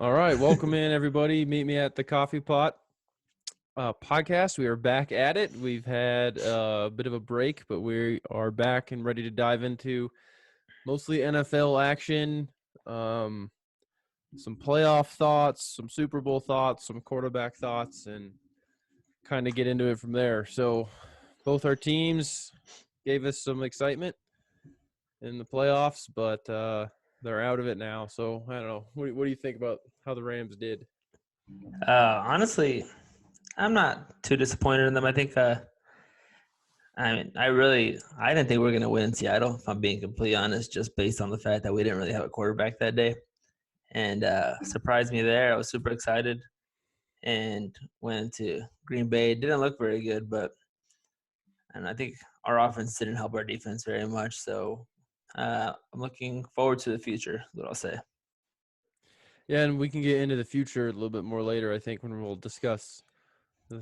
All right, welcome in everybody. Meet me at the Coffee Pot podcast. We are back at it. We've had a bit of a break, but we are back and ready to dive into mostly NFL action, some playoff thoughts, some Super Bowl thoughts, some quarterback thoughts, and kind of get into it from there. So both our teams gave us some excitement in the playoffs, but they're out of it now. So I don't know. What do you think about how the Rams did? Honestly, I'm not too disappointed in them. I think, I didn't think we were going to win in Seattle, if I'm being completely honest, just based on the fact that we didn't really have a quarterback that day. And surprised me there. I was super excited and went to Green Bay. It didn't look very good, and I think our offense didn't help our defense very much. So I'm looking forward to the future, is what I'll say. Yeah, and we can get into the future a little bit more later, I think, when we'll discuss the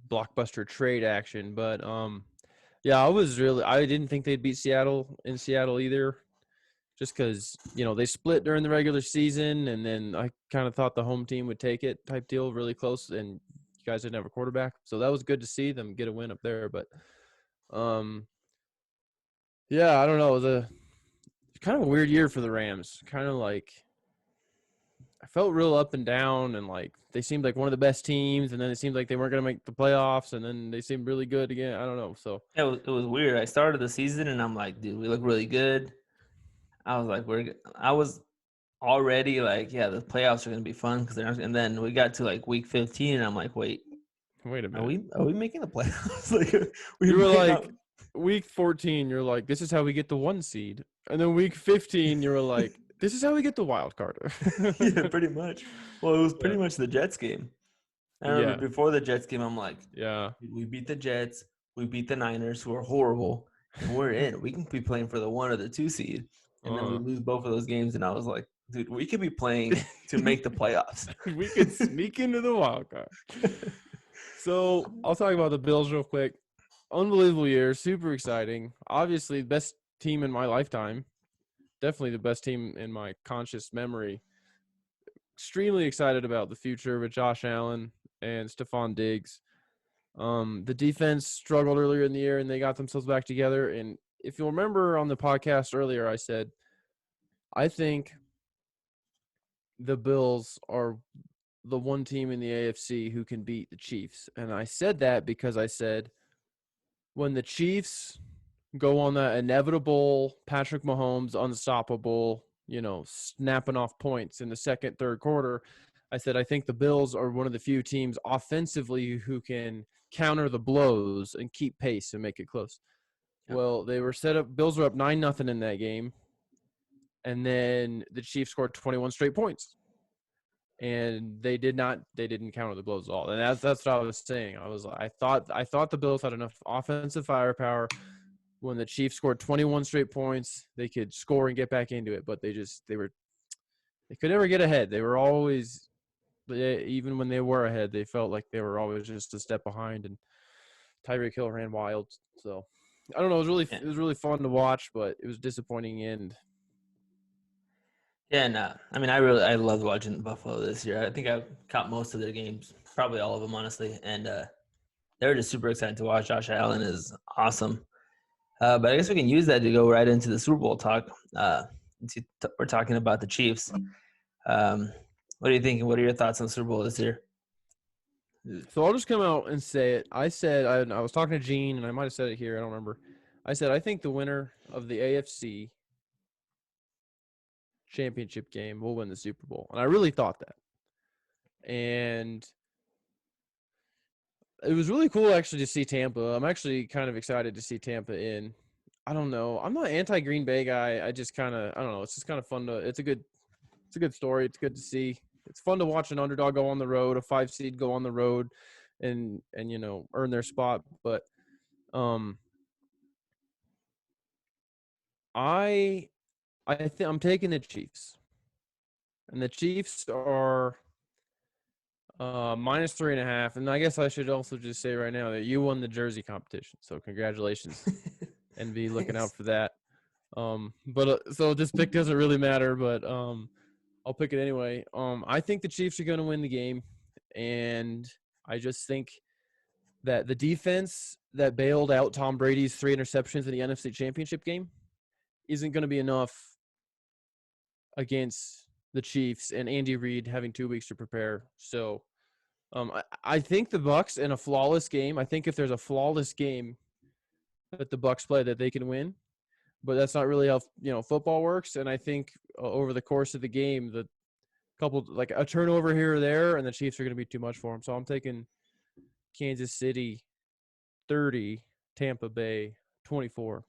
blockbuster trade action. But yeah, I didn't think they'd beat Seattle in Seattle either, just because they split during the regular season, and then I kind of thought the home team would take it type deal, really close, and you guys didn't have a quarterback, so that was good to see them get a win up there. But yeah, I don't know, it's kind of a weird year for the Rams. Kind of like, I felt real up and down, and like they seemed like one of the best teams, and then it seemed like they weren't going to make the playoffs, and then they seemed really good again. I don't know. So It was weird. I started the season and I'm like, dude, we look really good. I was already like, yeah, the playoffs are going to be fun and then we got to like week 15 and I'm like, wait a are minute. we making the playoffs? Like You were like, week 14, you're like, this is how we get the 1 seed, and then week 15, you were like, this is how we get the wild card. Yeah, pretty much. Well, it was pretty Yeah. much the Jets game. I remember Yeah. before the Jets game, I'm like, Yeah. we beat the Jets, we beat the Niners, who are horrible, and we're in. We can be playing for the 1 or the 2 seed, and then we lose both of those games. And I was like, dude, we could be playing to make the playoffs. We could sneak into the wild card. So I'll talk about the Bills real quick. Unbelievable year, super exciting. Obviously, best team in my lifetime. Definitely the best team in my conscious memory. Extremely excited about the future with Josh Allen and Stephon Diggs. The defense struggled earlier in the year, and they got themselves back together. And if you'll remember on the podcast earlier, I said, I think the Bills are the one team in the AFC who can beat the Chiefs. And I said that because I said, when the Chiefs go on that inevitable Patrick Mahomes unstoppable, snapping off points in the second, third quarter, I said, I think the Bills are one of the few teams offensively who can counter the blows and keep pace and make it close. Yep. Well, they were set up. Bills were up 9-0 in that game. And then the Chiefs scored 21 straight points. And they didn't counter the blows at all. And that's what I was saying. I thought the Bills had enough offensive firepower. When the Chiefs scored 21 straight points, they could score and get back into it, but they could never get ahead. They were always, even when they were ahead, they felt like they were always just a step behind, and Tyreek Hill ran wild. So I don't know. It was really fun to watch, but it was disappointing end. Yeah, no. I mean, I loved watching Buffalo this year. I think I caught most of their games, probably all of them, honestly. And they were just super excited to watch. Josh Allen is awesome. But I guess we can use that to go right into the Super Bowl talk. We're talking about the Chiefs. What are you thinking? What are your thoughts on the Super Bowl this year? So I'll just come out and say it. I said, I was talking to Gene, and I might have said it here. I don't remember. I said, I think the winner of the AFC championship game will win the Super Bowl. And I really thought that. And it was really cool actually to see Tampa. I'm actually kind of excited to see Tampa in. I don't know. I'm not anti-Green Bay guy. I just kind of, I don't know. It's just kind of fun it's a good story. It's good to see. It's fun to watch an underdog go on the road, a 5 seed go on the road and earn their spot. But I think I'm taking the Chiefs. And the Chiefs are minus 3.5. And I guess I should also just say right now that you won the jersey competition. So congratulations. And be looking out for that. But so this pick doesn't really matter, but I'll pick it anyway. I think the Chiefs are going to win the game, and I just think that the defense that bailed out Tom Brady's 3 interceptions in the NFC Championship game isn't going to be enough against the Chiefs and Andy Reid having 2 weeks to prepare. So I think the Bucs in a flawless game, I think if there's a flawless game that the Bucs play that they can win, but that's not really how football works. And I think over the course of the game, the couple like a turnover here or there, and the Chiefs are going to be too much for them. So I'm taking Kansas City 30, Tampa Bay 24.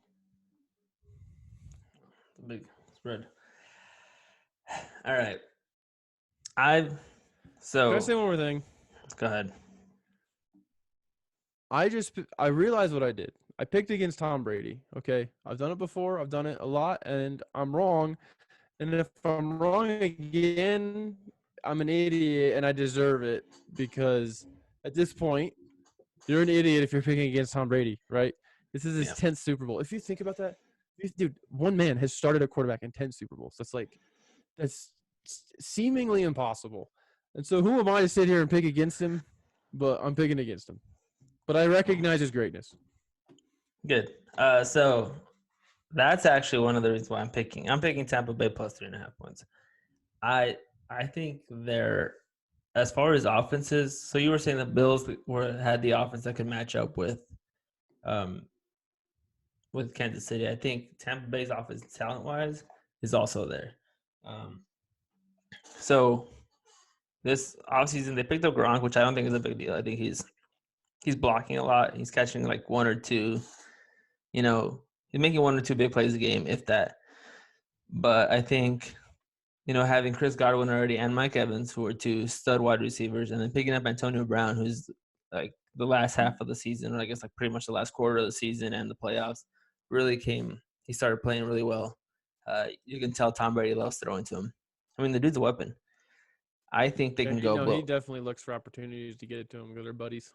Big spread. All right. Can I say one more thing? Go ahead. I realized what I did. I picked against Tom Brady. Okay, I've done it before. I've done it a lot, and I'm wrong. And if I'm wrong again, I'm an idiot, and I deserve it because at this point, you're an idiot if you're picking against Tom Brady, right? This is his 10th Super Bowl. If you think about that, dude, one man has started a quarterback in 10 Super Bowls. That's seemingly impossible. And so who am I to sit here and pick against him? But I'm picking against him. But I recognize his greatness. Good. So that's actually one of the reasons why I'm picking Tampa Bay plus 3.5 points. I think they're, as far as offenses, so you were saying the Bills had the offense that could match up with Kansas City. I think Tampa Bay's offense, talent-wise, is also there. So this offseason, they picked up Gronk, which I don't think is a big deal. I think he's blocking a lot. He's catching like 1 or 2. He's making 1 or 2 big plays a game, if that. But I think, having Chris Godwin already and Mike Evans, who are 2 stud wide receivers, and then picking up Antonio Brown, who's like the last half of the season, or I guess like pretty much the last quarter of the season and the playoffs, he started playing really well. You can tell Tom Brady loves throwing to him. I mean, the dude's a weapon. I think they can go. He definitely looks for opportunities to get it to him because they're buddies.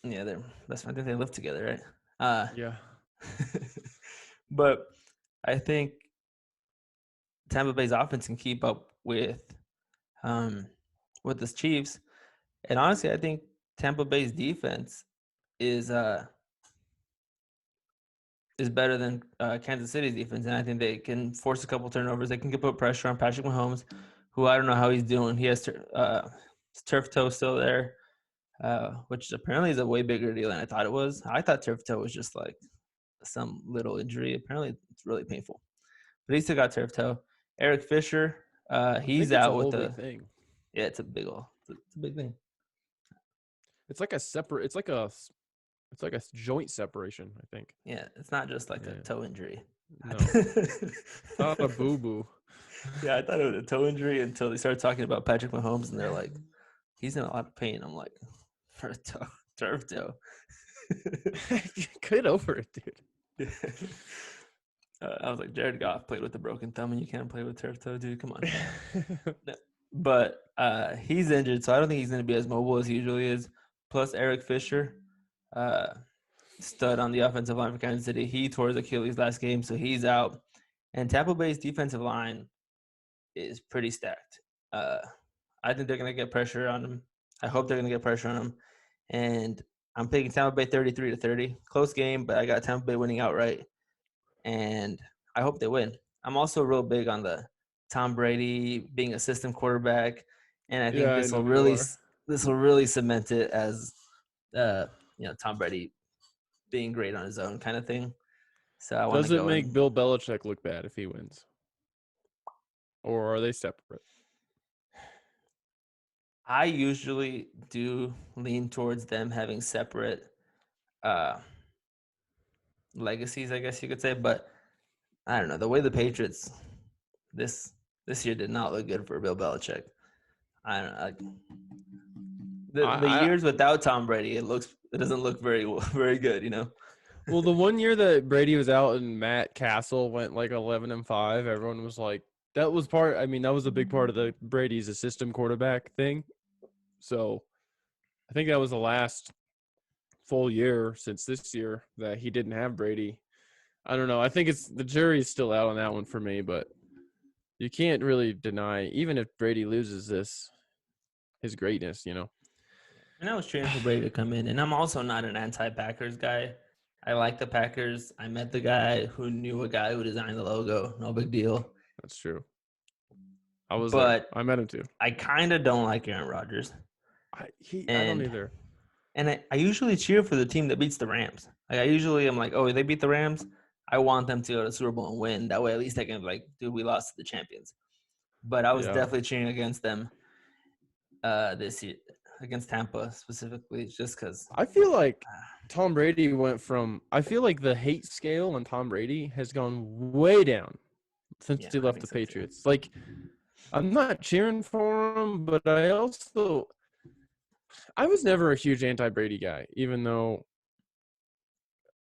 Yeah, they're best friends. I think they live together, right? Yeah. But I think Tampa Bay's offense can keep up with the Chiefs, and honestly, I think Tampa Bay's defense is better than Kansas City's defense, and I think they can force a couple turnovers. They can put pressure on Patrick Mahomes, who I don't know how he's doing. He has turf toe still there, which apparently is a way bigger deal than I thought it was. I thought turf toe was just like some little injury. Apparently, it's really painful. But he still got turf toe. Eric Fisher, he's out with the thing. Yeah, it's a big thing. It's like a joint separation, I think. Yeah, it's not just like a toe injury. No, not a boo-boo. Yeah, I thought it was a toe injury until they started talking about Patrick Mahomes, and they're like, he's in a lot of pain. I'm like, for a turf toe. Get over it, dude. I was like, Jared Goff played with a broken thumb, and you can't play with turf toe, dude. Come on. No. But he's injured, so I don't think he's going to be as mobile as he usually is. Plus, Eric Fisher, stud on the offensive line for Kansas City. He tore his Achilles last game, so he's out. And Tampa Bay's defensive line is pretty stacked. I think they're going to get pressure on him. I hope they're going to get pressure on him. And I'm picking Tampa Bay 33-30. Close game, but I got Tampa Bay winning outright. And I hope they win. I'm also real big on the Tom Brady being a system quarterback. And I think this will really cement it as Tom Brady being great on his own kind of thing. So I want to Does it make Bill Belichick look bad if he wins? Or are they separate? I usually do lean towards them having separate legacies, I guess you could say. But I don't know. The way the Patriots this year did not look good for Bill Belichick. I don't know. The years without Tom Brady, it doesn't look very good, Well, the one year that Brady was out and Matt Castle went like 11-5, everyone was like, that was a big part of the Brady's a system quarterback thing. So I think that was the last full year since this year that he didn't have Brady. I don't know. I think the jury's still out on that one for me, but you can't really deny, even if Brady loses this, his greatness, And I was cheering for Brady to come in, and I'm also not an anti-Packers guy. I like the Packers. I met the guy who knew a guy who designed the logo. No big deal. That's true. I was there. But I met him too. I kind of don't like Aaron Rodgers. I don't either. And I usually cheer for the team that beats the Rams. Like I usually am like, oh, they beat the Rams. I want them to go to the Super Bowl and win. That way, at least I can be like, dude, we lost to the champions. But I was definitely cheering against them this year, against Tampa specifically, just because. I feel like Tom Brady went from. I feel like the hate scale on Tom Brady has gone way down since he left the Patriots. Too. Like, I'm not cheering for him, but I was never a huge anti-Brady guy, even though,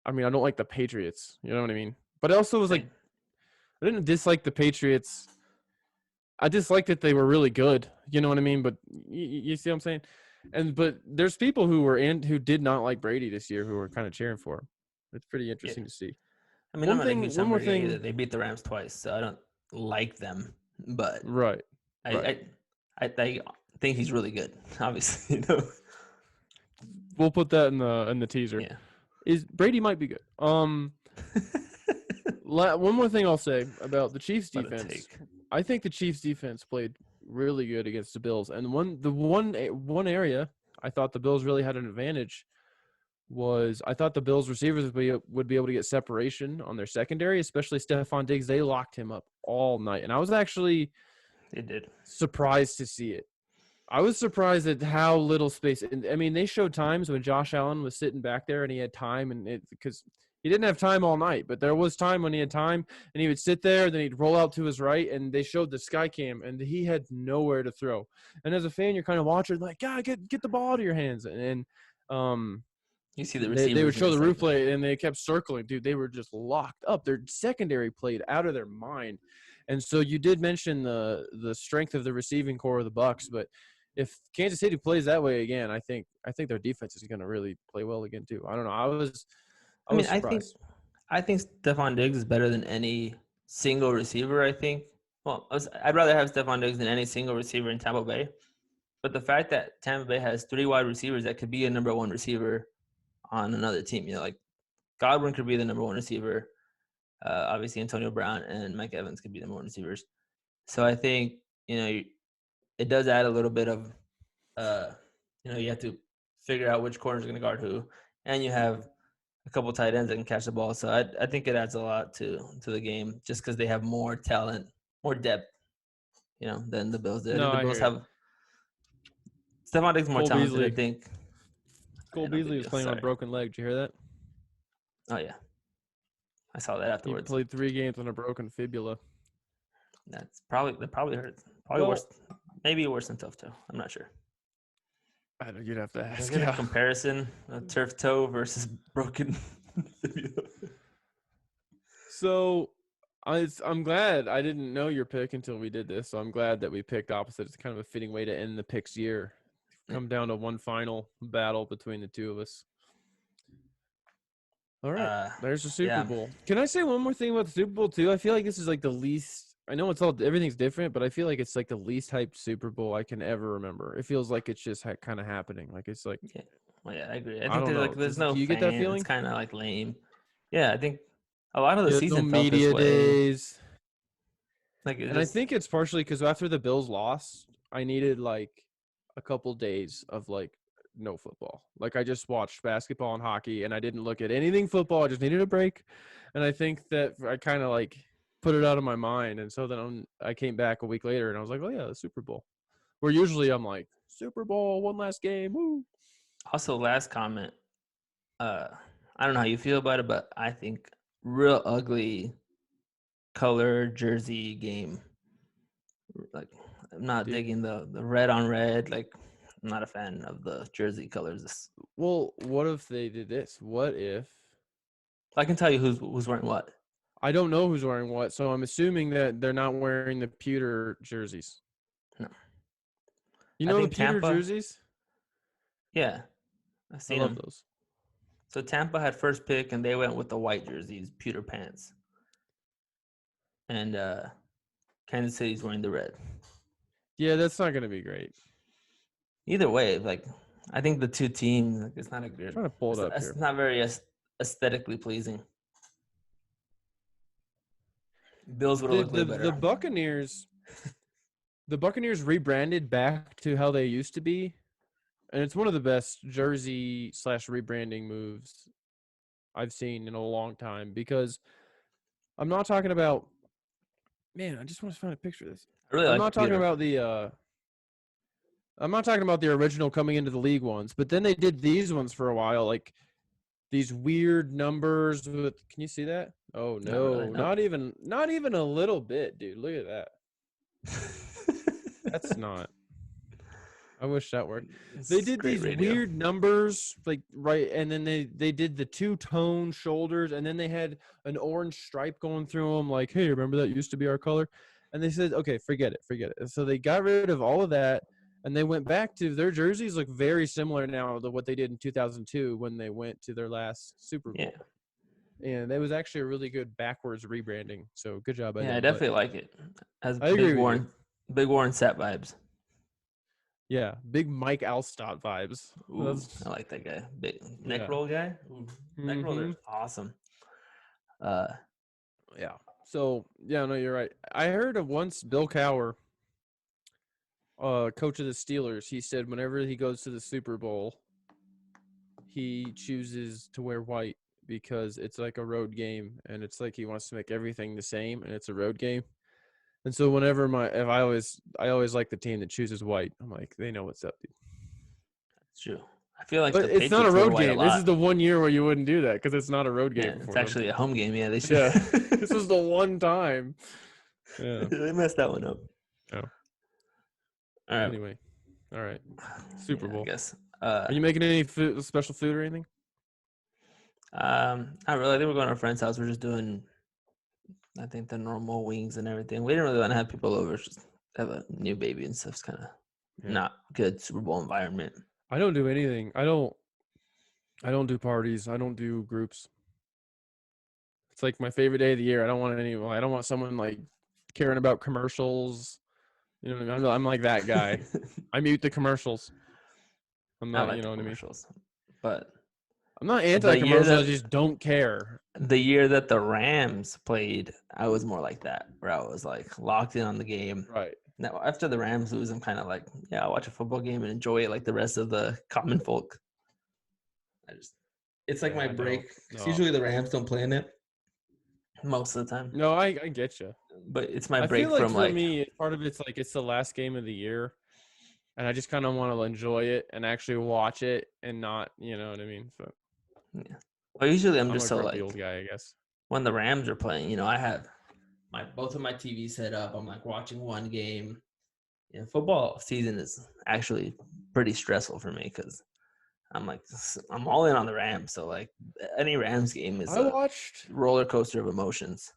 I mean, I don't like the Patriots. You know what I mean? But I also was like, I didn't dislike the Patriots. I disliked that they were really good. You know what I mean? But you see what I'm saying? But there's people who did not like Brady this year who were kind of cheering for him. It's pretty interesting to see. I mean, one more thing. Either. They beat the Rams twice, so I don't like them. But right. I think he's really good. Obviously, We'll put that in the teaser. Yeah. Brady might be good. One more thing I'll say about the Chiefs defense. I think the Chiefs defense played really good against the Bills, and one area I thought the Bills really had an advantage was I thought the Bills receivers would be able to get separation on their secondary, especially Stephon Diggs. They locked him up all night, and I was actually surprised to see it. I was surprised at how little space. I mean, they showed times when Josh Allen was sitting back there and he had time, and because he didn't have time all night, but there was time when he had time, and he would sit there, then he'd roll out to his right, and they showed the sky cam, and he had nowhere to throw. And as a fan, you're kind of watching like, God, get the ball out of your hands, and you see the receivers. They would show the replay, and they kept circling. Dude, they were just locked up. Their secondary played out of their mind. And so you did mention the strength of the receiving core of the Bucs, but if Kansas City plays that way again, I think their defense is going to really play well again too. I don't know. I was surprised. I think Stephon Diggs is better than any single receiver. I think. Well, I'd rather have Stephon Diggs than any single receiver in Tampa Bay. But the fact that Tampa Bay has 3 wide receivers that could be a number 1 receiver on another team, like Godwin could be the number 1 receiver. Obviously, Antonio Brown and Mike Evans could be the number 1 receivers. So I think it does add a little bit of, you have to figure out which corner is going to guard who, and you have a couple tight ends that can catch the ball. So I think it adds a lot to the game just because they have more talent, more depth, than the Bills did. No, the Bills have Stephon Diggs more talented, Beasley. I think. Cole Beasley was playing on a broken leg. Did you hear that? Oh yeah, I saw that afterwards. He played 3 games on a broken fibula. That probably hurt. Probably worse. Maybe worse than tough toe. I'm not sure. You'd have to ask. Is there a comparison of turf toe versus broken fibula? So I'm glad I didn't know your pick until we did this. So I'm glad that we picked opposite. It's kind of a fitting way to end the picks year. Come down to one final battle between the two of us. All right. There's the Super Bowl. Can I say one more thing about the Super Bowl too? I feel like this is like the least. I know everything's different, but I feel like it's like the least hyped Super Bowl I can ever remember. It feels like it's just kind of happening. Like it's like. Yeah. Well, yeah, I agree. I think there's no. Do you get that feeling? It's kind of like lame. Yeah, I think a lot of the season no media felt this way. days. And I think it's partially because after the Bills lost, I needed like a couple days of like no football. Like I just watched basketball and hockey, and I didn't look at anything football. I just needed a break, and I think that I kind of like put it out of my mind. And so then I came back a week later, and I was like, oh yeah, the Super Bowl. Where usually I'm like, Super Bowl, one last game, woo. Also, last comment. I don't know how you feel about it, but I think real ugly color jersey game. Like I'm not digging the red on red. Like I'm not a fan of the jersey colors. Well, what if they did this? What if I can tell you who's wearing what? I don't know who's wearing what, so I'm assuming that they're not wearing the pewter jerseys. No. You know the pewter jerseys? Yeah. I've seen love those. So Tampa had first pick, and they went with the white jerseys, pewter pants. And Kansas City's wearing the red. Yeah, that's not going to be great. Either way, like I think the two teams, like, it's not a good. I'm trying to pull it up here. It's not very aesthetically pleasing. Bills would have looked way better. The Buccaneers rebranded back to how they used to be, and it's one of the best jersey / rebranding moves I've seen in a long time, because I'm not talking about, man, I just want to find a picture of this. I'm not talking about the original coming into the league ones, but then they did these ones for a while, like these weird numbers with, can you see that? Oh no, not even a little bit, dude. Look at that. That's not. I wish that worked. They did these weird numbers, like, right, and then they did the two-tone shoulders, and then they had an orange stripe going through them, like, hey, remember that used to be our color? And they said, okay, forget it. And so they got rid of all of that, and they went back to their jerseys look very similar now to what they did in 2002 when they went to their last Super Bowl. Yeah. And that was actually a really good backwards rebranding. So good job by them. I definitely like it. Has I agree with you. Big Warren Sapp vibes. Yeah, big Mike Alstott vibes. Ooh, I like that guy. Big neck roll guy. Neck rollers, awesome. Yeah. So yeah, no, you're right. I heard of once Bill Cowher, coach of the Steelers, he said whenever he goes to the Super Bowl, he chooses to wear white because it's like a road game, and it's like he wants to make everything the same, and it's a road game. And so whenever I always like the team that chooses white. I'm like, they know what's up, dude. That's true. I feel like, but it's not a road game. This is the one year where you wouldn't do that because it's not a road game. Yeah, it's actually a home game. Yeah, they should. Yeah, this was the one time. Yeah, they messed that one up. Oh. All right. Anyway, all right. Super Bowl. I guess. Are you making any special food or anything? Not really. I think we're going to our friend's house. We're just doing, I think, the normal wings and everything. We didn't really want to have people over. Just have a new baby and stuff. It's kind of not good Super Bowl environment. I don't do anything. I don't do parties. I don't do groups. It's like my favorite day of the year. I don't want someone like caring about commercials. You know what I mean? I'm like that guy. I mute the commercials. I'm not, you know what I mean? But I'm not anti-commercial. I just don't care. The year that the Rams played, I was more like that, where I was like locked in on the game. Right. Now, after the Rams lose, I'm kind of like, yeah, I'll watch a football game and enjoy it like the rest of the common folk. It's like my break. No. Usually the Rams don't play in it most of the time. No, I get you. But it's my break from for me, part of it's like it's the last game of the year, and I just kind of want to enjoy it and actually watch it and not, you know what I mean? So. Yeah. Well, usually I'm just so like old guy, I guess. When the Rams are playing, I have both of my TVs set up. I'm like watching one game. Football season is actually pretty stressful for me because I'm all in on the Rams. So like any Rams game is a roller coaster of emotions,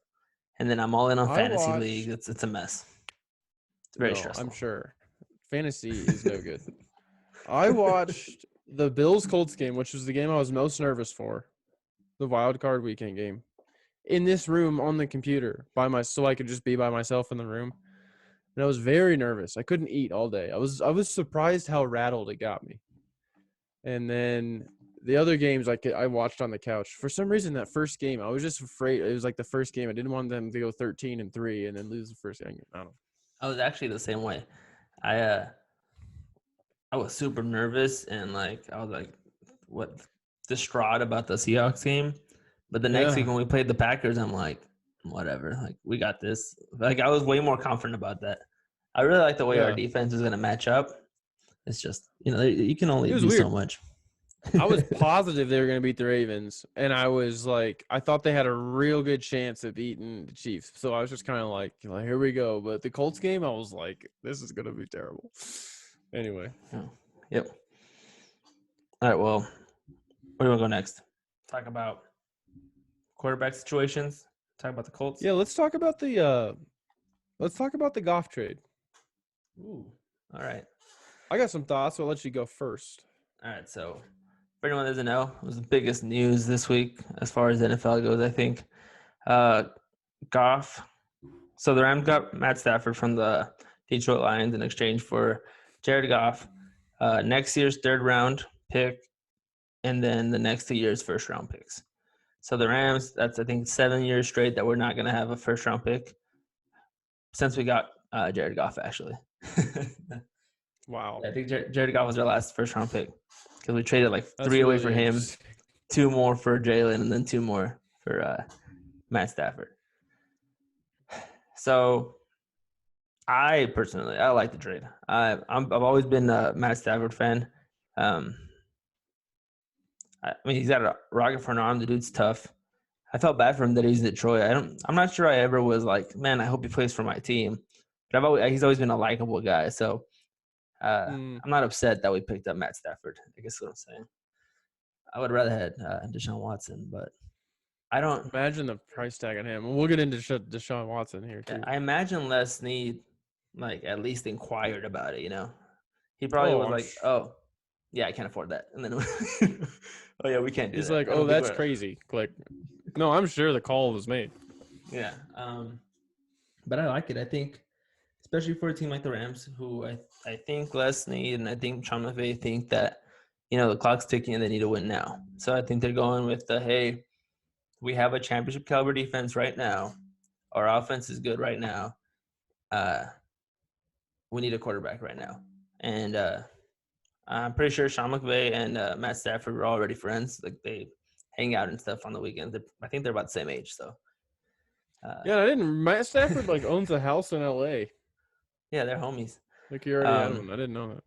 and then I'm all in on fantasy league. It's a mess. It's very stressful. I'm sure fantasy is no good. I watched the Bills-Colts game, which was the game I was most nervous for, the wild card weekend game, in this room on the computer so I could just be by myself in the room. And I was very nervous. I couldn't eat all day. I was surprised how rattled it got me. And then the other games I watched on the couch. For some reason, that first game, I was just afraid. It was like the first game. I didn't want them to go 13-3 and then lose the first game. I don't know. I was actually the same way. I was super nervous and I was distraught about the Seahawks game. But the next week when we played the Packers, I'm like, whatever, we got this. I was way more confident about that. I really like the way our defense is going to match up. It's just, you can only do so much. I was positive they were going to beat the Ravens, and I was like, I thought they had a real good chance of beating the Chiefs. So I was just kind of like, here we go. But the Colts game, I was like, this is going to be terrible. Anyway. Oh, yep. All right, well, where do you want to go next? Talk about quarterback situations. Talk about the Colts. Yeah, let's talk about the Goff trade. Ooh, all right. I got some thoughts, so I'll let you go first. All right, so for anyone that doesn't know, it was the biggest news this week as far as the NFL goes, I think. Goff So the Rams got Matt Stafford from the Detroit Lions in exchange for Jared Goff, next year's third-round pick, and then the next 2 years' first-round picks. So the Rams, that's, I think, 7 years straight that we're not going to have a first-round pick since we got Jared Goff, actually. Wow. I think Jared Goff was our last first-round pick because we traded like That's 3 away really for him, interesting. 2 more for Jalen, and then 2 more for Matt Stafford. So I personally, I like the trade. I've always been a Matt Stafford fan. I mean, he's got a rocket for an arm. The dude's tough. I felt bad for him that he's in Detroit. I'm not sure I ever was like, man, I hope he plays for my team. But he's always been a likable guy. So I'm not upset that we picked up Matt Stafford. I guess what I'm saying. I would rather had Deshaun Watson, but I don't imagine the price tag on him. We'll get into Deshaun Watson here too. I imagine Les Snead like at least inquired about it. He probably was like, "Oh, yeah, I can't afford that," and then, "Oh yeah, we can't do that." He's like, "Oh, that's crazy." Click. No, I'm sure the call was made. Yeah, but I like it. I think, especially for a team like the Rams, who I think Les Snead and I think Sean McVay think that the clock's ticking and they need to win now. So I think they're going with the hey. We have a championship caliber defense right now. Our offense is good right now. We need a quarterback right now. And I'm pretty sure Sean McVay and Matt Stafford were already friends. Like they hang out and stuff on the weekends. I think they're about the same age. So. Matt Stafford owns a house in LA. Yeah, they're homies. Like you already had one. I didn't know that.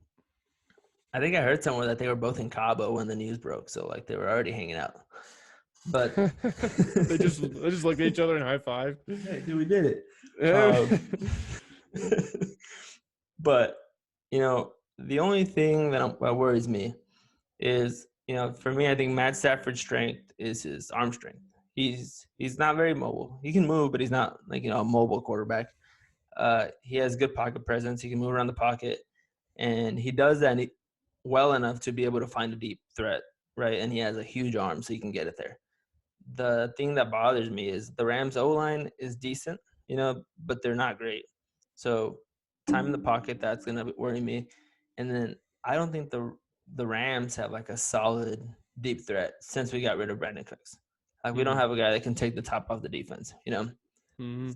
I think I heard somewhere that they were both in Cabo when the news broke. So they were already hanging out. But they just looked at each other and high five. Hey, dude, we did it. But the only thing that worries me is for me, I think Matt Stafford's strength is his arm strength. He's not very mobile. He can move, but he's not a mobile quarterback. He has good pocket presence. He can move around the pocket, and he does that well enough to be able to find a deep threat, right? And he has a huge arm, so he can get it there. The thing that bothers me is the Rams O-line is decent, but they're not great. So time in the pocket, that's going to worry me. And then I don't think the Rams have a solid deep threat since we got rid of Brandon Cooks. We don't have a guy that can take the top off the defense,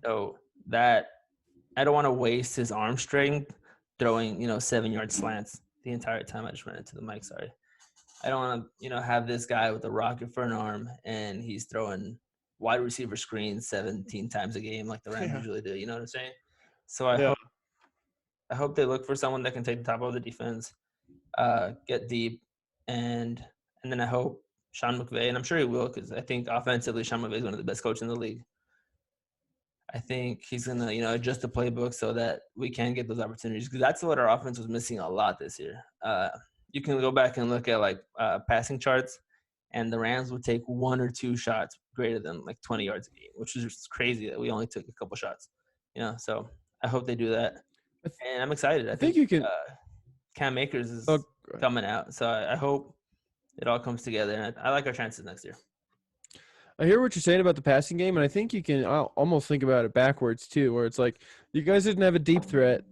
So that I don't want to waste his arm strength throwing, 7-yard slants the entire time. I just ran into the mic, sorry. I don't want to, have this guy with a rocket for an arm and he's throwing wide receiver screens 17 times a game like the Rams usually do. You know what I'm saying? So I hope they look for someone that can take the top of the defense, get deep, and then I hope Sean McVay, and I'm sure he will because I think offensively Sean McVay is one of the best coaches in the league. I think he's going to, adjust the playbook so that we can get those opportunities because that's what our offense was missing a lot this year. You can go back and look at passing charts, and the Rams would take 1 or 2 shots greater than 20 yards a game, which is just crazy that we only took a couple shots. So I hope they do that, and I'm excited. I think you can. Cam Akers is coming out, so I hope it all comes together. And I like our chances next year. I hear what you're saying about the passing game, and I think you can almost think about it backwards too, where it's you guys didn't have a deep threat,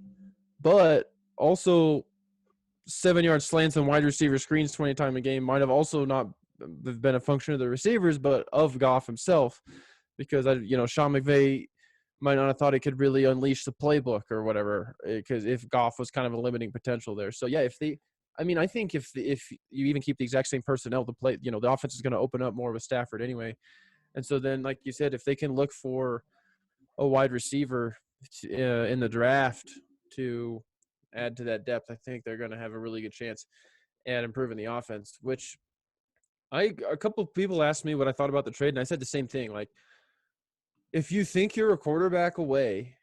but also 7-yard slants and wide receiver screens 20 times a game might have also not been a function of the receivers, but of Goff himself, because Sean McVay might not have thought he could really unleash the playbook or whatever, because if Goff was kind of a limiting potential there. So yeah, I think if you even keep the exact same personnel to play, the offense is going to open up more of a Stafford anyway. And so then, like you said, if they can look for a wide receiver in the draft to add to that depth, I think they're going to have a really good chance at improving the offense, which a couple of people asked me what I thought about the trade, and I said the same thing. If you think you're a quarterback away,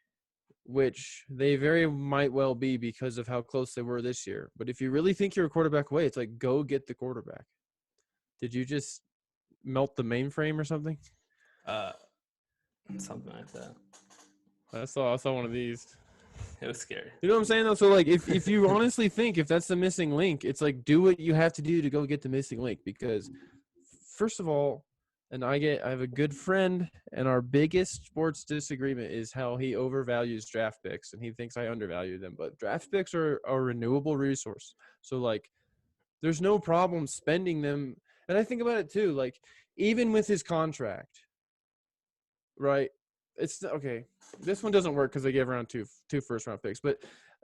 which they very might well be because of how close they were this year. But if you really think you're a quarterback away, it's go get the quarterback. Did you just melt the mainframe or something? Something like that. I saw one of these. It was scary. You know what I'm saying, though? So, if you honestly think if that's the missing link, it's do what you have to do to go get the missing link. Because, first of all, And I have a good friend, and our biggest sports disagreement is how he overvalues draft picks, and he thinks I undervalue them. But draft picks are a renewable resource, so like, there's no problem spending them. And I think about it too, like even with his contract, right? It's okay. This one doesn't work because they gave around two first round picks, but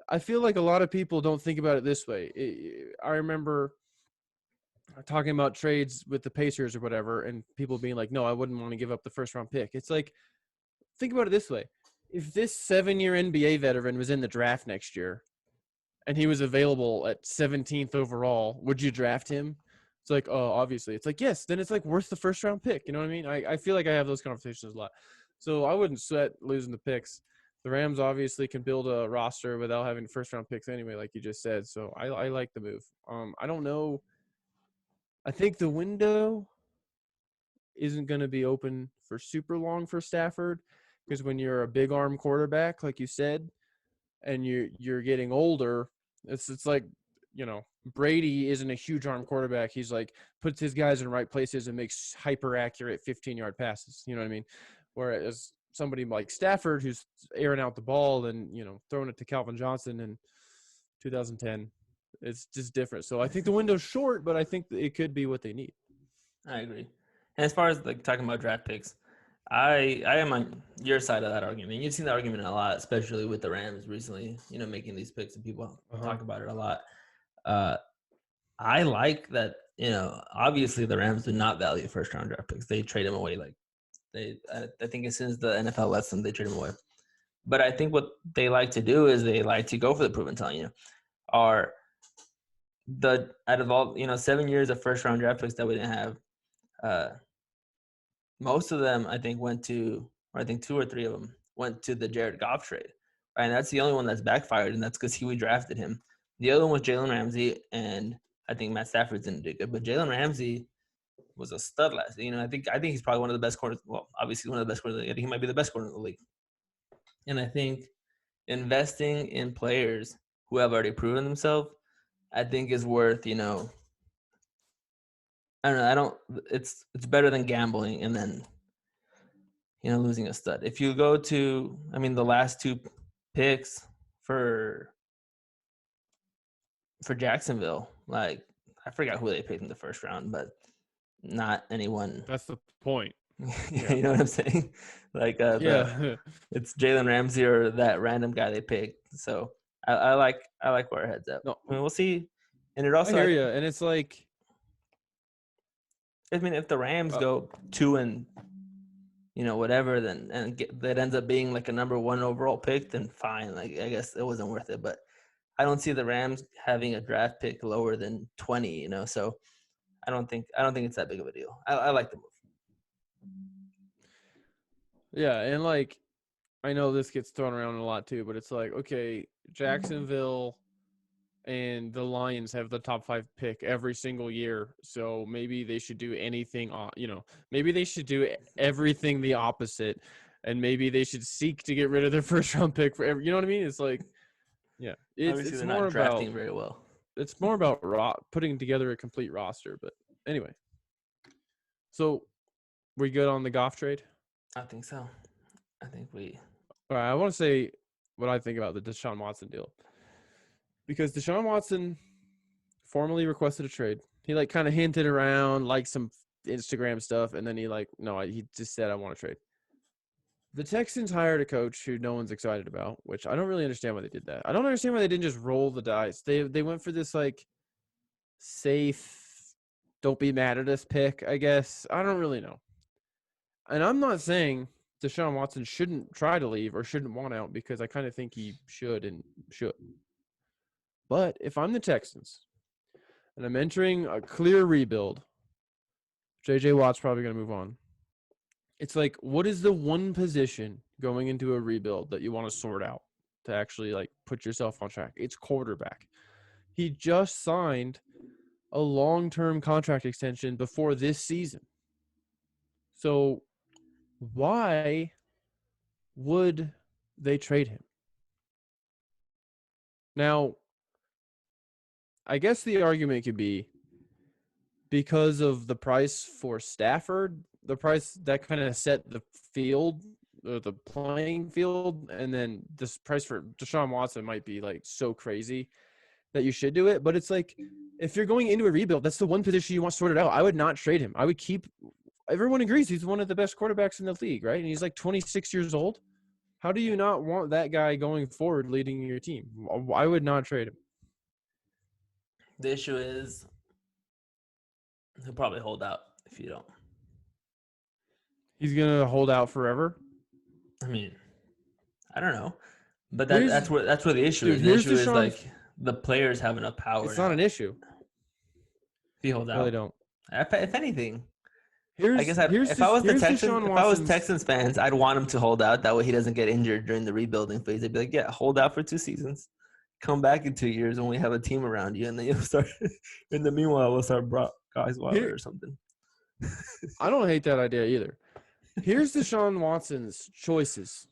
I feel like a lot of people don't think about it this way. I remember talking about trades with the Pacers or whatever, and people being like, no, I wouldn't want to give up the first round pick. It's like, think about it this way. If this 7-year NBA veteran was in the draft next year and he was available at 17th overall, would you draft him? It's like, oh, obviously. It's like, yes, then it's like worth the first round pick. You know what I mean? I feel like I have those conversations a lot. So I wouldn't sweat losing the picks. The Rams obviously can build a roster without having first round picks anyway, like you just said. So I like the move. I don't know. I think the window isn't going to be open for super long for Stafford, because when you're a big arm quarterback, like you said, and you're getting older, it's like, Brady isn't a huge arm quarterback. He's like puts his guys in the right places and makes hyper accurate 15-yard passes. You know what I mean? Whereas somebody like Stafford, who's airing out the ball and throwing it to Calvin Johnson in 2010, it's just different. So I think the window's short, but I think it could be what they need. I agree. And as far as like talking about draft picks, I am on your side of that argument. You've seen the argument a lot, especially with the Rams recently, making these picks, and people talk about it a lot. I like that, obviously the Rams do not value first round draft picks. They trade them away. Like I think as soon as the NFL lets them, they trade them away. But I think what they like to do is they like to go for the proven talent. Out of all 7 years of first round draft picks that we didn't have, most of them I think went to, or I think 2 or 3 of them went to the Jared Goff trade, and that's the only one that's backfired, and that's because we drafted him. The other one was Jalen Ramsey, and I think Matt Stafford didn't do good, but Jalen Ramsey was a stud last year. I think he's probably one of the best corners. Well, obviously one of the best corners. I think he might be the best corner in the league. And I think investing in players who have already proven themselves, I think is worth, I don't know. It's better than gambling and then, losing a stud. If you go to, the last 2 picks for Jacksonville, like I forgot who they picked in the first round, but not anyone. That's the point. Yeah. You know what I'm saying? Like, it's Jalen Ramsey or that random guy they picked. So I like where our head's at. No, we'll see. And it also, I hear you. And it's like, if the Rams go 2 and whatever, then that ends up being like a number 1 overall pick, then fine. Like, I guess it wasn't worth it. But I don't see the Rams having a draft pick lower than 20. So I don't think it's that big of a deal. I like the move. Yeah, and like, I know this gets thrown around a lot too, but it's like, okay, Jacksonville and the Lions have the top 5 pick every single year, so maybe they should do anything, maybe they should do everything the opposite, and maybe they should seek to get rid of their first round pick for every, you know what I mean? It's like, yeah, it's more about drafting very well. It's more about putting together a complete roster. But anyway, so we good on the Goff trade? I think so. I think we. All right, I want to say what I think about the Deshaun Watson deal, because Deshaun Watson formally requested a trade. He like kind of hinted around like some Instagram stuff, and then he just said, I want to trade. The Texans hired a coach who no one's excited about, which I don't really understand why they did that. I don't understand why they didn't just roll the dice. They went for this like safe, don't be mad at us pick, I guess. I don't really know. And I'm not saying Deshaun Watson shouldn't try to leave or shouldn't want out, because I kind of think he should. But if I'm the Texans and I'm entering a clear rebuild, J.J. Watt's probably going to move on. It's like, what is the one position going into a rebuild that you want to sort out to actually like put yourself on track? It's quarterback. He just signed a long-term contract extension before this season. So why would they trade him? Now, I guess the argument could be because of the price for Stafford, the price that kind of set the field, or the playing field, and then this price for Deshaun Watson might be like so crazy that you should do it. But it's like, if you're going into a rebuild, that's the one position you want sorted out. I would not trade him. I would keep. Everyone agrees he's one of the best quarterbacks in the league, right? And he's like 26 years old. How do you not want that guy going forward leading your team? I would not trade him. The issue is he'll probably hold out if you don't. He's going to hold out forever? I mean, I don't know. But that's where the issue is. The issue is like the players have enough power. It's not an issue. If he holds out. Really don't. If anything. If I was Texans fans, I'd want him to hold out. That way he doesn't get injured during the rebuilding phase. They'd be like, yeah, hold out for 2 seasons. Come back in 2 years when we have a team around you, and then you'll start. In the meanwhile, we'll start guys Wilder or something. I don't hate that idea either. Here's Deshaun Watson's choices.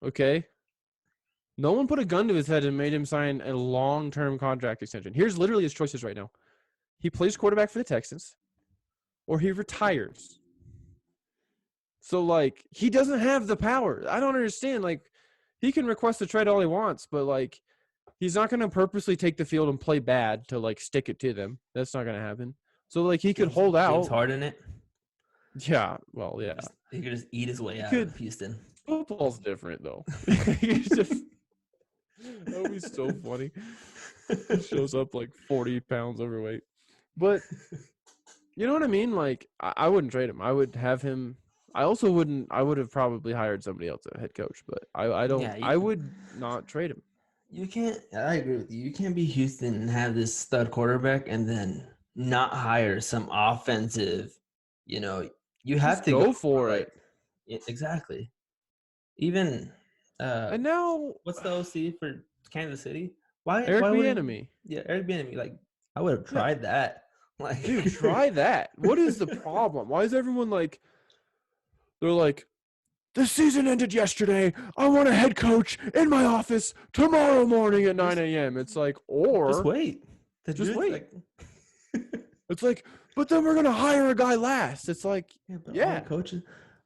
Okay? No one put a gun to his head and made him sign a long-term contract extension. Here's literally his choices right now. He plays quarterback for the Texans, or he retires. So, like, he doesn't have the power. I don't understand. Like, he can request a trade all he wants, but, like, he's not going to purposely take the field and play bad to, like, stick it to them. That's not going to happen. So, like, he could hold out. James Harden it. Yeah, well, yeah. He could just eat his way out of Houston. Football's different, though. That would be so funny. He shows up like 40 pounds overweight. But you know what I mean? Like, I wouldn't trade him. I would have him. I also wouldn't. I would have probably hired somebody else as head coach. But I don't. Yeah, I would not trade him. You can't. I agree with you. You can't be Houston and have this stud quarterback and then not hire some offensive. You have just to go for it. Yeah, exactly. Even. And now, what's the OC for Kansas City? Why? Eric why Bieniemy. Yeah, Eric Bieniemy. Like, I would have tried that. Like, dude, try that. What is the problem? Why is everyone like? They're like, the season ended yesterday. I want a head coach in my office tomorrow morning at 9 a.m. It's like, or just wait. Just wait. Like, it's like, but then we're gonna hire a guy last. It's like, yeah.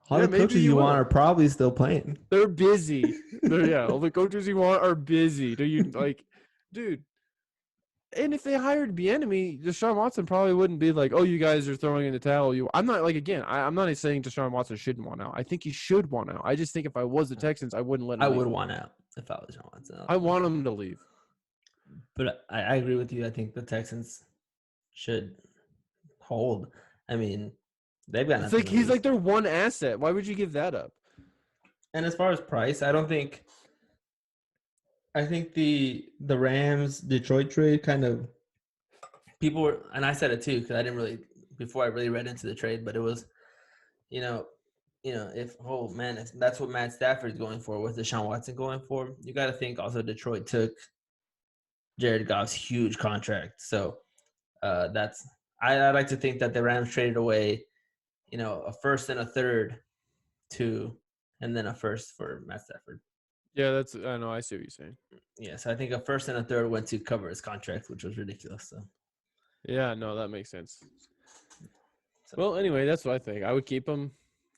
All the coaches you want are probably still playing. They're busy. All the coaches you want are busy. Do you like, dude? And if they hired Bieniemy, Deshaun Watson probably wouldn't be like, "Oh, you guys are throwing in the towel." I'm not like, again. I'm not saying Deshaun Watson shouldn't want out. I think he should want out. I just think if I was the Texans, I wouldn't let him. I would want out if I was Deshaun Watson. I want him to leave. But I agree with you. I think the Texans should hold. I mean. They've got nothing. It's like he's like their one asset. Why would you give that up? And as far as price, I think the Rams Detroit trade kind of people were, and I said it too because I didn't really before I really read into the trade, but it was, if that's what Matt Stafford's going for, with Deshaun Watson going for, you got to think also Detroit took Jared Goff's huge contract, so that's I like to think that the Rams traded away. A first and a third and then a first for Matt Stafford. Yeah, I know. I see what you're saying. Yeah, so I think a first and a third went to cover his contract, which was ridiculous. So. Yeah, no, that makes sense. So, well, anyway, that's what I think. I would keep him.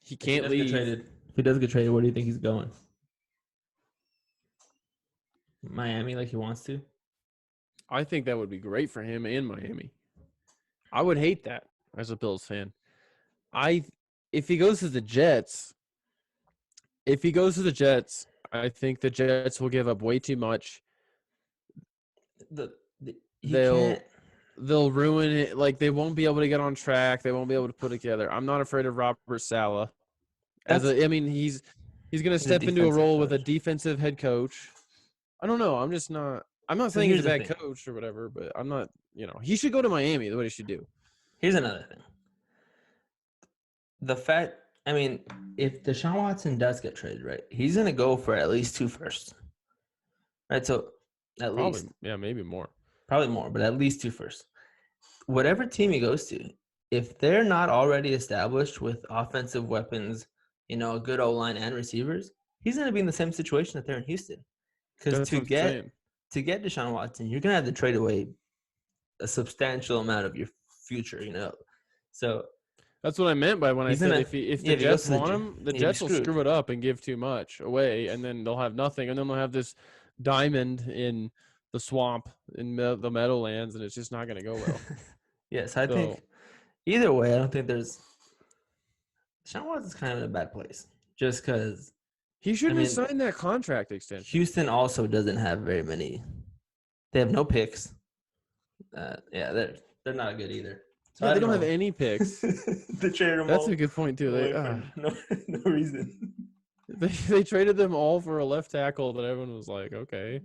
He can't leave. If he does get traded, where do you think he's going? Miami, like he wants to? I think that would be great for him and Miami. I would hate that as a Bills fan. If he goes to the Jets, I think the Jets will give up way too much. They'll ruin it. Like, they won't be able to get on track. They won't be able to put it together. I'm not afraid of Robert Saleh. He's going to step into a role with a defensive head coach. I don't know. I'm not saying he's a bad coach or whatever, but I'm not, he should go to Miami. That's what he should do. Here's another thing. The fact, if Deshaun Watson does get traded, right, he's going to go for at least 2 firsts. Right? So, least. Yeah, maybe more. Probably more, but at least 2 firsts. Whatever team he goes to, if they're not already established with offensive weapons, a good O-line and receivers, he's going to be in the same situation that they're in Houston. Because to get Deshaun Watson, you're going to have to trade away a substantial amount of your future, So that's what I meant by when I said if the Jets want him, the Jets will screw it up and give too much away, and then they'll have nothing, and then they'll have this diamond in the swamp in the Meadowlands, and it's just not going to go well. Yes, I think either way, I don't think there's Deshaun Watson's kind of in a bad place just because he shouldn't have signed that contract extension. Houston also doesn't have very many. They have no picks. They're not good either. So they don't have any picks. They traded them That's all a good point too. no reason. They traded them all for a left tackle that everyone was like, okay,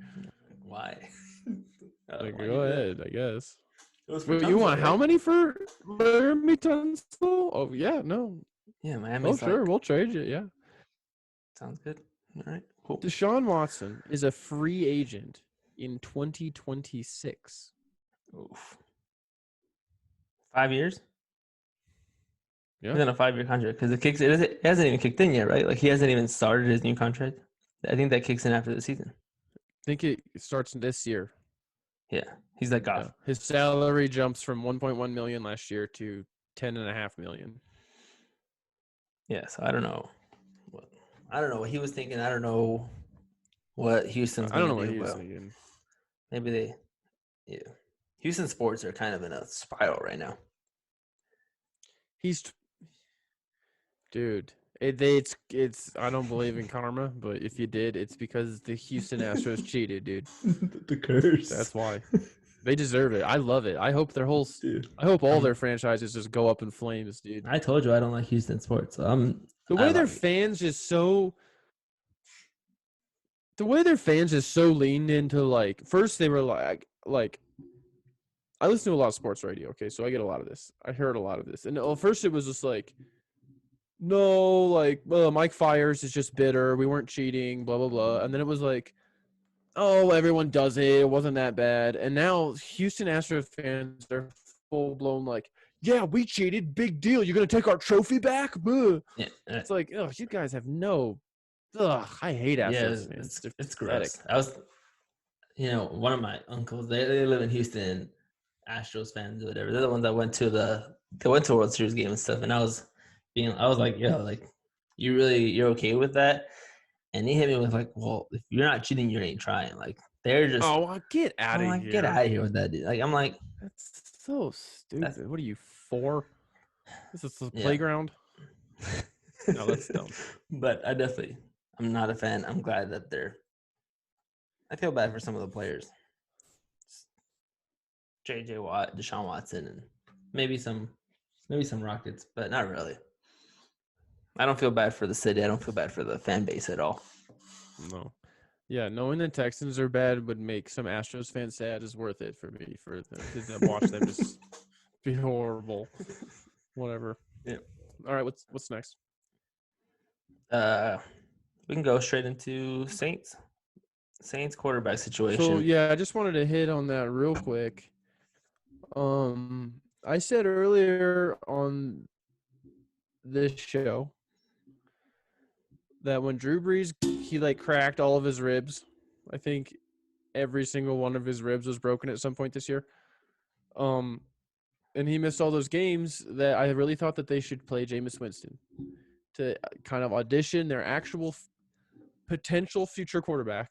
why? Go ahead, I guess. Wait, you want how many for Laramie Tunsil? Oh yeah, no. Yeah, Miami. Oh sure, we'll trade you. Yeah, sounds good. All right, cool. Deshaun Watson is a free agent in 2026. Oof. 5 years? Yeah. He's on a 5-year contract because it hasn't even kicked in yet, right? Like he hasn't even started his new contract. I think that kicks in after the season. I think it starts this year. Yeah, he's like off. Yeah. His salary jumps from 1.1 million last year to 10.5 million. Yeah, so I don't know what he was thinking. I don't know what Houston's. I don't know what he was thinking. Maybe Houston sports are kind of in a spiral right now. Dude. It's I don't believe in karma, but if you did, it's because the Houston Astros cheated, dude. The curse. That's why. They deserve it. I love it. I hope all their franchises just go up in flames, dude. I told you I don't like Houston sports. So the way their fans just so leaned into like first they were like I listen to a lot of sports radio, okay, so I get a lot of this. I heard a lot of this. And first it was just like no, like, Mike Fiers is just bitter. We weren't cheating, blah, blah, blah. And then it was like, oh, everyone does it. It wasn't that bad. And now Houston Astros fans are full-blown like, yeah, we cheated. Big deal. You're going to take our trophy back? Yeah. It's like, oh, you guys have I hate Astros fans. It's gross. I was, one of my uncles, they live in Houston, Astros fans or whatever. They're the ones that went to a World Series game and stuff. And I was like, yo, like, you're okay with that? And he hit me with like, well, if you're not cheating, you ain't trying. Like, they're just, get out of here. Get out of here with that, dude. Like, I'm like, that's so stupid. What are you, 4? This is the playground. No, that's dumb. But I'm not a fan. I'm glad that I feel bad for some of the players. J.J. Watt, Deshaun Watson, and maybe some Rockets, but not really. I don't feel bad for the city. I don't feel bad for the fan base at all. No. Yeah, knowing the Texans are bad would make some Astros fans sad is worth it for me to watch them just be horrible. Whatever. Yeah. All right, what's next? We can go straight into Saints quarterback situation. So, yeah, I just wanted to hit on that real quick. I said earlier on this show that when Drew Brees, he like cracked all of his ribs. I think every single one of his ribs was broken at some point this year. And he missed all those games that I really thought that they should play Jameis Winston to kind of audition their actual potential future quarterback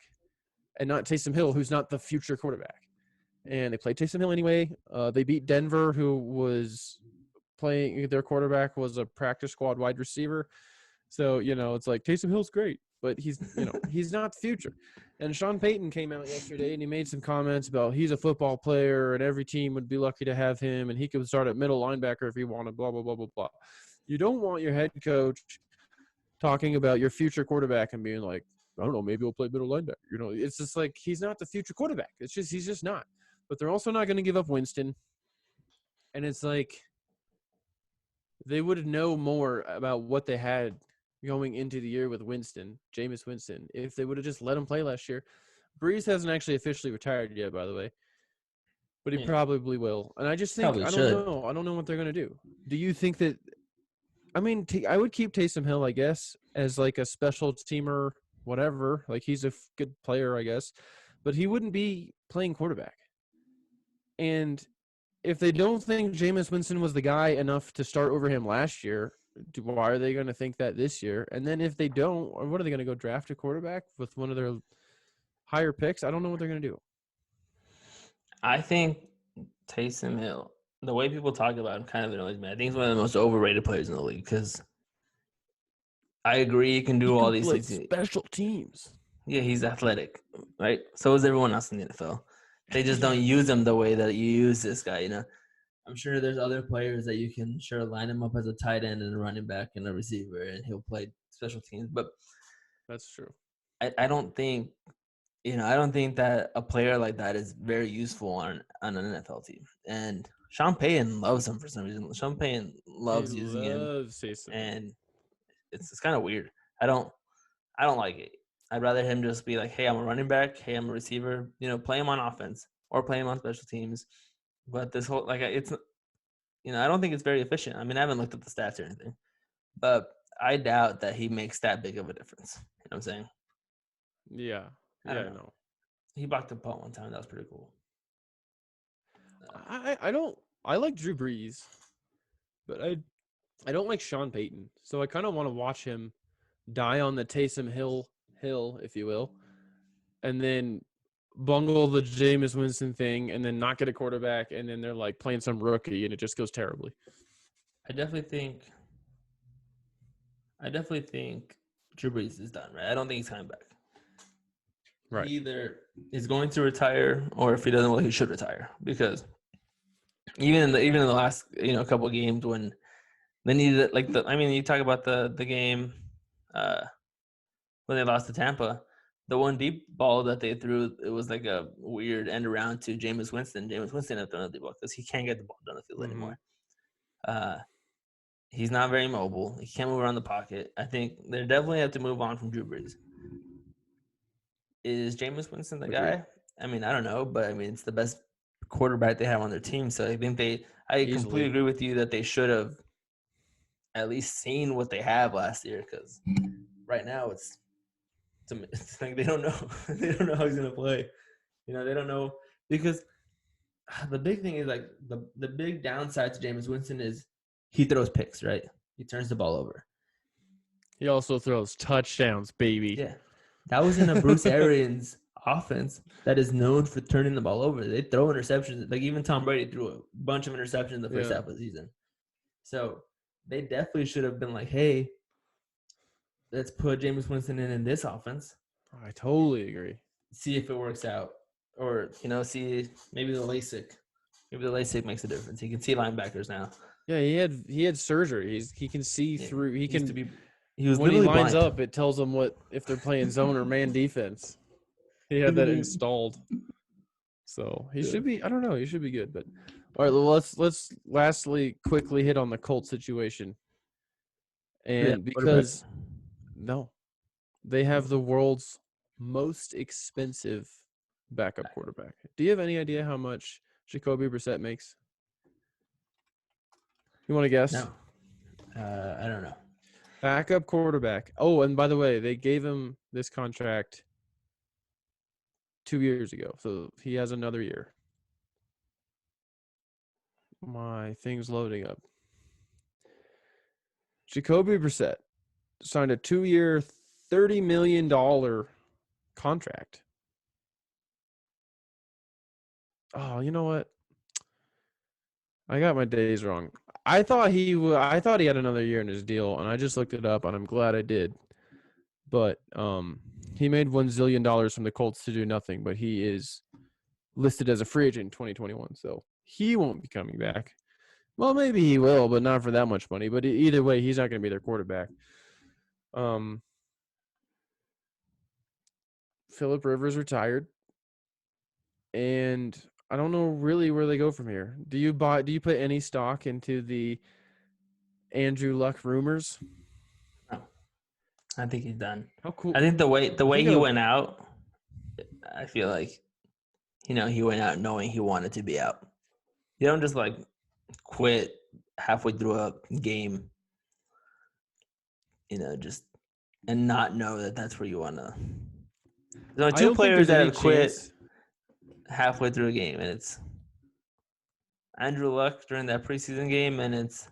and not Taysom Hill, who's not the future quarterback. And they played Taysom Hill anyway. They beat Denver, who was playing – their quarterback was a practice squad wide receiver. So, it's like Taysom Hill's great, but he's not the future. And Sean Payton came out yesterday, and he made some comments about he's a football player, and every team would be lucky to have him, and he could start at middle linebacker if he wanted, blah, blah, blah, blah, blah. You don't want your head coach talking about your future quarterback and being like, I don't know, maybe he'll play middle linebacker. It's just like he's not the future quarterback. He's just not. But they're also not going to give up Winston. And it's like they would know more about what they had going into the year with Jameis Winston, if they would have just let him play last year. Brees hasn't actually officially retired yet, by the way. But he probably will. And I just think, I don't know what they're going to do. Do you think that – I mean, I would keep Taysom Hill, I guess, as like a special teamer, whatever. Like he's a good player, I guess. But he wouldn't be playing quarterback. And if they don't think Jameis Winston was the guy enough to start over him last year, why are they going to think that this year? And then if they don't, what are they going to go draft a quarterback with one of their higher picks? I don't know what they're going to do. I think Taysom Hill, the way people talk about him kind of annoys me. I think he's one of the most overrated players in the league because I agree he can do all these things. Special teams. Yeah, he's athletic, right? So is everyone else in the NFL. They just don't use him the way that you use this guy, you know? I'm sure there's other players that you can line him up as a tight end and a running back and a receiver, and he'll play special teams. But that's true. I don't think, I don't think that a player like that is very useful on an NFL team. And Sean Payton loves him for some reason. Sean Payton loves using him, and it's kind of weird. I don't like it. I'd rather him just be like, hey, I'm a running back. Hey, I'm a receiver. Play him on offense or play him on special teams. But this whole, it's, I don't think it's very efficient. I mean, I haven't looked at the stats or anything. But I doubt that he makes that big of a difference. You know what I'm saying? Yeah. I don't know. He blocked a punt one time. That was pretty cool. I like Drew Brees, but I don't like Sean Payton. So I kind of want to watch him die on the Taysom Hill, if you will, and then bungle the Jameis Winston thing and then not get a quarterback, and then they're like playing some rookie and it just goes terribly. I definitely think Drew Brees is done, right? I don't think he's coming back. Right. He either is going to retire, or if he doesn't, well, he should retire, because even in the last couple of games when they needed you talk about the game when they lost to Tampa, the one deep ball that they threw, it was like a weird end around to Jameis Winston. Jameis Winston had thrown a deep ball because he can't get the ball down the field anymore. He's not very mobile. He can't move around the pocket. I think they definitely have to move on from Drew Brees. Is Jameis Winston the guy? I mean, I don't know, but I mean, it's the best quarterback they have on their team. So I think I completely agree with you that they should have at least seen what they have last year, because right now it's like they don't know. They don't know how he's going to play. They don't know, because the big thing is the big downside to Jameis Winston is he throws picks, right? He turns the ball over. He also throws touchdowns, baby. Yeah. That was in a Bruce Arians offense that is known for turning the ball over. They throw interceptions. Like even Tom Brady threw a bunch of interceptions in the first half of the season. So they definitely should have been like, hey, let's put Jameis Winston in this offense. I totally agree. See if it works out. Or, see maybe the LASIK. Maybe the LASIK makes a difference. He can see linebackers now. Yeah, he had surgery. He can see through. He was when he lines blind. up, it tells him if they're playing zone or man defense. He had that installed. So he should be. I don't know. He should be good. But all right, well, let's lastly quickly hit on the Colts situation. And because they have the world's most expensive backup quarterback. Do you have any idea how much Jacoby Brissette makes? You want to guess? No. I don't know. Backup quarterback. Oh, and by the way, they gave him this contract 2 years ago, so he has another year. My thing's loading up. Jacoby Brissette signed a 2-year, $30 million contract. Oh, you know what? I got my days wrong. I thought he had another year in his deal, and I just looked it up, and I'm glad I did. But he made $1 zillion from the Colts to do nothing, but he is listed as a free agent in 2021, so he won't be coming back. Well, maybe he will, but not for that much money. But either way, he's not going to be their quarterback. Phillip Rivers retired, and I don't know really where they go from here. Do you put any stock into the Andrew Luck rumors? No. I think he's done. How cool. I think the way he went out, I feel like, he went out knowing he wanted to be out. You don't just quit halfway through a game, just and not know that that's where you want to. There's only two players that have quit halfway through a game, and Andrew Luck during that preseason game, and it's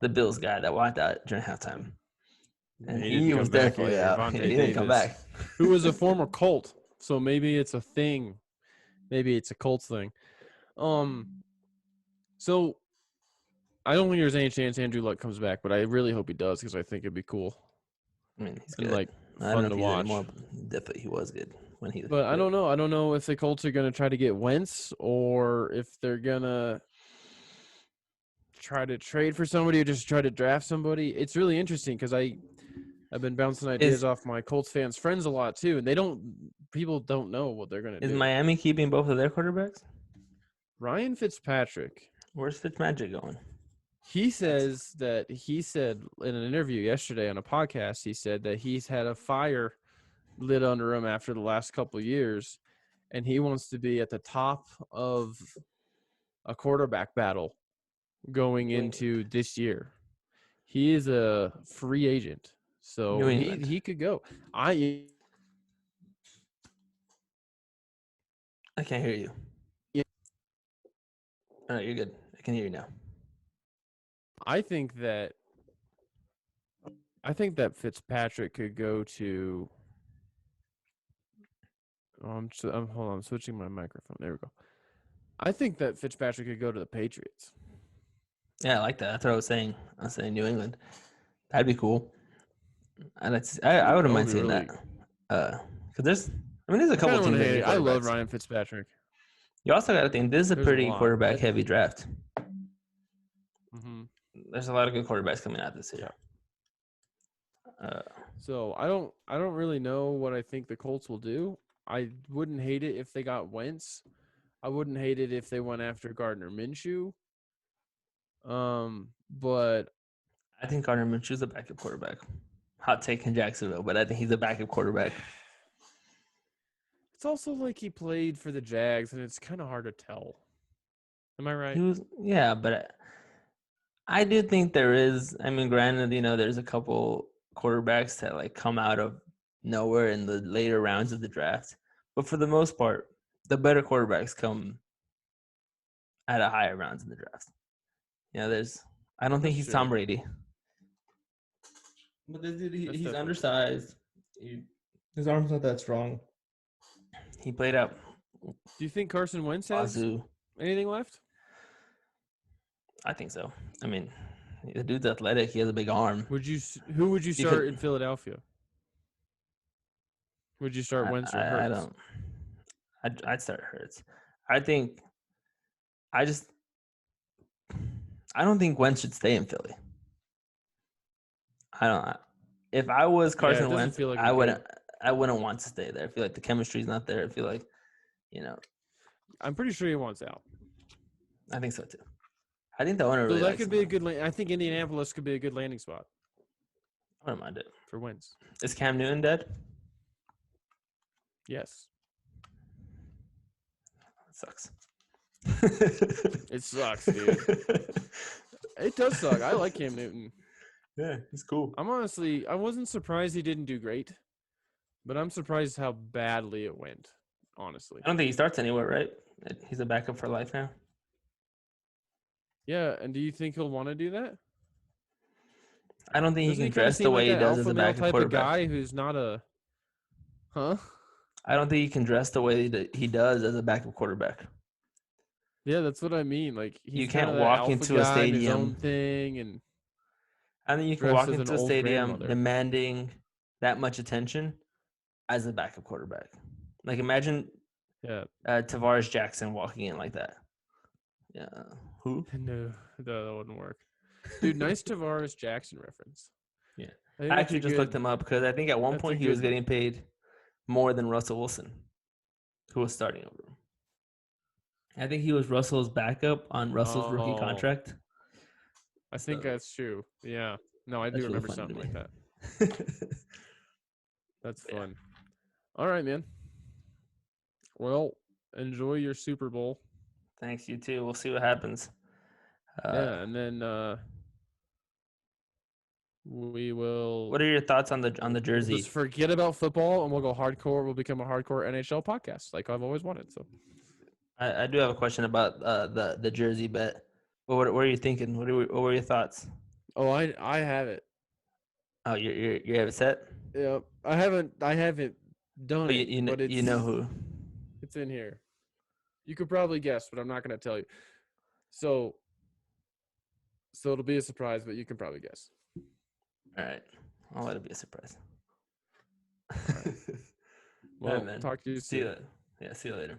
the Bills guy that walked out during halftime. And He he didn't was come back definitely either. out. Vontae He didn't come Davis, back. who was a former Colt, so maybe it's a thing. Maybe it's a Colts thing. So I don't think there's any chance Andrew Luck comes back, but I really hope he does because I think it'd be cool I mean, he's and good. like I don't fun know to if he's watch. anymore, but definitely he was good when he. But I don't know. I don't know if the Colts are gonna try to get Wentz or if they're gonna try to trade for somebody or just try to draft somebody. It's really interesting because I've been bouncing ideas off my Colts fans' friends a lot too, and people don't know what they're gonna do. Is Miami keeping both of their quarterbacks? Ryan Fitzpatrick. Where's Fitzmagic going? He said in an interview yesterday on a podcast, he said that he's had a fire lit under him after the last couple of years, and he wants to be at the top of a quarterback battle going into this year. He is a free agent, so he could go. I can't hear you. Yeah. All right, you're good. I can hear you now. I think that Fitzpatrick could go to. Hold on, I'm switching my microphone. There we go. I think that Fitzpatrick could go to the Patriots. Yeah, I like that. That's what I was saying. I was saying New England. That'd be cool. I wouldn't mind seeing that. Because there's a couple teams. I love Ryan Fitzpatrick. You also got to think this is a pretty quarterback-heavy draft. Mm-hmm. There's a lot of good quarterbacks coming out this year. So I don't really know what I think the Colts will do. I wouldn't hate it if they got Wentz. I wouldn't hate it if they went after Gardner Minshew. But I think Gardner Minshew's a backup quarterback. Hot take in Jacksonville, but I think he's a backup quarterback. It's also like he played for the Jags, and it's kind of hard to tell. Am I right? But I do think there is. I mean, granted, there's a couple quarterbacks that like come out of nowhere in the later rounds of the draft, but for the most part, the better quarterbacks come at a higher rounds in the draft. I don't think he's Tom Brady, but this dude, he's undersized. His arm's not that strong. He played out. Do you think Carson Wentz has anything left? I think so. I mean, the dude's athletic. He has a big arm. Who would you start in Philadelphia? Would you start Wentz or Hurts? I'd start Hurts. I don't think Wentz should stay in Philly. If I was Carson Wentz, I wouldn't want to stay there. I feel like the chemistry's not there. I feel like, I'm pretty sure he wants out. I think so too. I think the owner really that could be a good. I think Indianapolis could be a good landing spot. I don't mind it for Wentz. Is Cam Newton dead? Yes. It sucks. It sucks, dude. It does suck. I like Cam Newton. Yeah, he's cool. I wasn't surprised he didn't do great, but I'm surprised how badly it went, honestly. I don't think he starts anywhere, right? He's a backup for life now. Yeah, and do you think he'll want to do that? I don't think he can dress the way he does as a backup quarterback. Guy who's not a, huh? I don't think he can dress the way that he does as a backup quarterback. Yeah, that's what I mean. Like you can't walk into a stadium, his own thing, and I think you can walk into a stadium demanding that much attention as a backup quarterback. Like imagine, Tavares Jackson walking in like that. Yeah, who? No, that wouldn't work. Dude, nice Tavares Jackson reference. Yeah, I actually just looked him up because I think at one point he was getting paid more than Russell Wilson, who was starting over him. I think he was Russell's backup on Russell's rookie contract. I think that's true. Yeah. No, I do remember something like that. That's fun. All right, man. Well, enjoy your Super Bowl. Thanks, you too. We'll see what happens. And then we will. What are your thoughts on the jersey? Just forget about football, and we'll go hardcore. We'll become a hardcore NHL podcast, like I've always wanted. So I do have a question about the jersey bet. What are you thinking? What were your thoughts? Oh, I have it. Oh, you have it set. Yeah, I haven't done But it, but you know who? it's in here. You could probably guess, but I'm not going to tell you. So it'll be a surprise, but you can probably guess. All right, I'll let it be a surprise. Well, man. talk to you See you soon. later. Yeah, see you later.